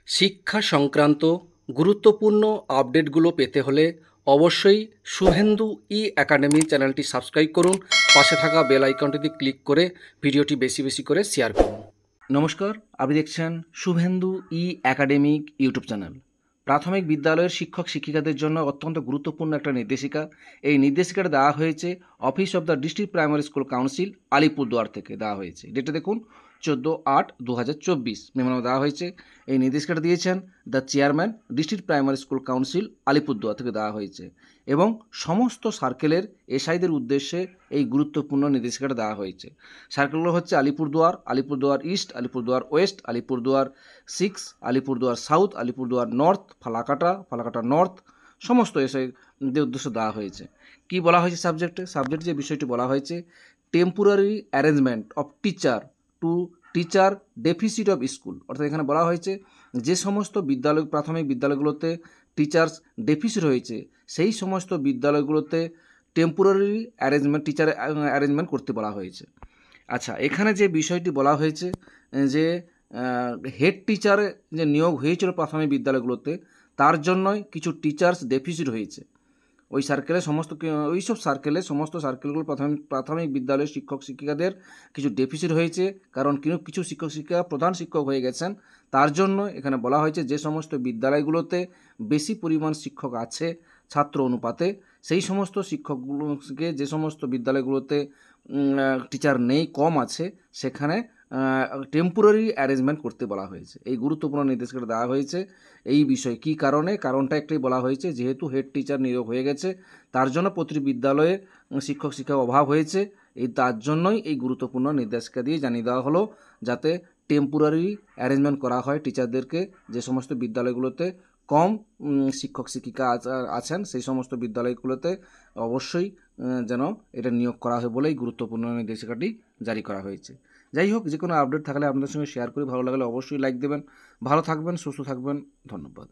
শিক্ষা সংক্রান্ত গুরুত্বপূর্ণ আপডেটগুলো পেতে হলে অবশ্যই শুভেন্দু একাডেমি চ্যানেলটি সাবস্ক্রাইব করুন। পাশে থাকা বেল আইকনটিতে ক্লিক করে ভিডিওটি বেশি বেশি করে শেয়ার করুন। নমস্কার, আপনি দেখছেন শুভেন্দু একাডেমিক ইউটিউব চ্যানেল। প্রাথমিক বিদ্যালয়ের শিক্ষক শিক্ষিকাদের জন্য অত্যন্ত গুরুত্বপূর্ণ একটা নির্দেশিকা। এই নির্দেশিকাটা দেওয়া হয়েছে office of the district primary school council Alipurduar থেকে দেওয়া হয়েছে। ডেটটা দেখুন 14/8/2024 মেমো দেওয়া হয়েছে। এই নির্দেশিকাটা দিয়েছেন the chairman district primary school council Alipurduar থেকে দেওয়া হয়েছে এবং সমস্ত সার্কেলের এসআইদের উদ্দেশ্যে এই গুরুত্বপূর্ণ নির্দেশিকাটা দেওয়া হয়েছে। সার্কেলগুলো হচ্ছে Alipurduar east, Alipurduar West, Alipurduar 6, Alipurduar south, Alipurduar north, Falakata north, সমস্ত এসআইদের উদ্দেশ্যে দেওয়া হয়েছে। কি বলা হয়েছে সাবজেক্টে যে বিষয়টি বলা হয়েছে, temporary arrangement of teacher to teacher deficit of school. অর্থাৎ এখানে বলা হয়েছে যে সমস্ত প্রাথমিক বিদ্যালয়গুলোতে টিচার্স ডেফিসিট হয়েছে সেই সমস্ত বিদ্যালয়গুলোতে টেম্পোরারি টিচার অ্যারেঞ্জমেন্ট করতে বলা হয়েছে। আচ্ছা, এখানে যে বিষয়টি বলা হয়েছে যে হেড টিচারে যে নিয়োগ হয়েছিল প্রাথমিক বিদ্যালয়গুলোতে, তার জন্যই কিছু টিচার্স ডেফিসিট হয়েছে। ওই সমস্ত সার্কেলগুলো প্রাথমিক বিদ্যালয়ের শিক্ষক শিক্ষিকাদের কিছু ডেফিসিট হয়েছে, কারণ কিছু শিক্ষক শিক্ষিকা প্রধান শিক্ষক হয়ে গেছেন। তার জন্য এখানে বলা হয়েছে যে সমস্ত বিদ্যালয়গুলোতে বেশি পরিমাণ শিক্ষক আছে ছাত্র অনুপাতে, সেই সমস্ত শিক্ষকগুলোকে, যে সমস্ত বিদ্যালয়গুলোতে টিচার নেই, কম আছে, সেখানে টেম্পোরারি অ্যারেঞ্জমেন্ট করতে বলা হয়েছে। এই গুরুত্বপূর্ণ নির্দেশিকা দেওয়া হয়েছে। এই বিষয় কী কারণটা একটাই বলা হয়েছে, যেহেতু হেড টিচার নিয়োগ হয়ে গেছে, তার জন্য প্রতিটি বিদ্যালয়ে শিক্ষক অভাব হয়েছে। তার জন্যই এই গুরুত্বপূর্ণ নির্দেশিকা দিয়ে জানিয়ে দেওয়া হলো, যাতে টেম্পোরারি অ্যারেঞ্জমেন্ট করা হয় টিচারদেরকে। যে সমস্ত বিদ্যালয়গুলোতে কম শিক্ষক শিক্ষিকা আছেন সেই সমস্ত বিদ্যালয়গুলোতে অবশ্যই যেন এটা নিয়োগ করা হয় বলেই গুরুত্বপূর্ণ নির্দেশিকাটি জারি করা হয়েছে। যাই হোক, যে কোনো আপডেট থাকলে আপনাদের সঙ্গে শেয়ার করি। ভালো লাগলে অবশ্যই লাইক দেবেন। ভালো থাকবেন, সুস্থ থাকবেন। ধন্যবাদ।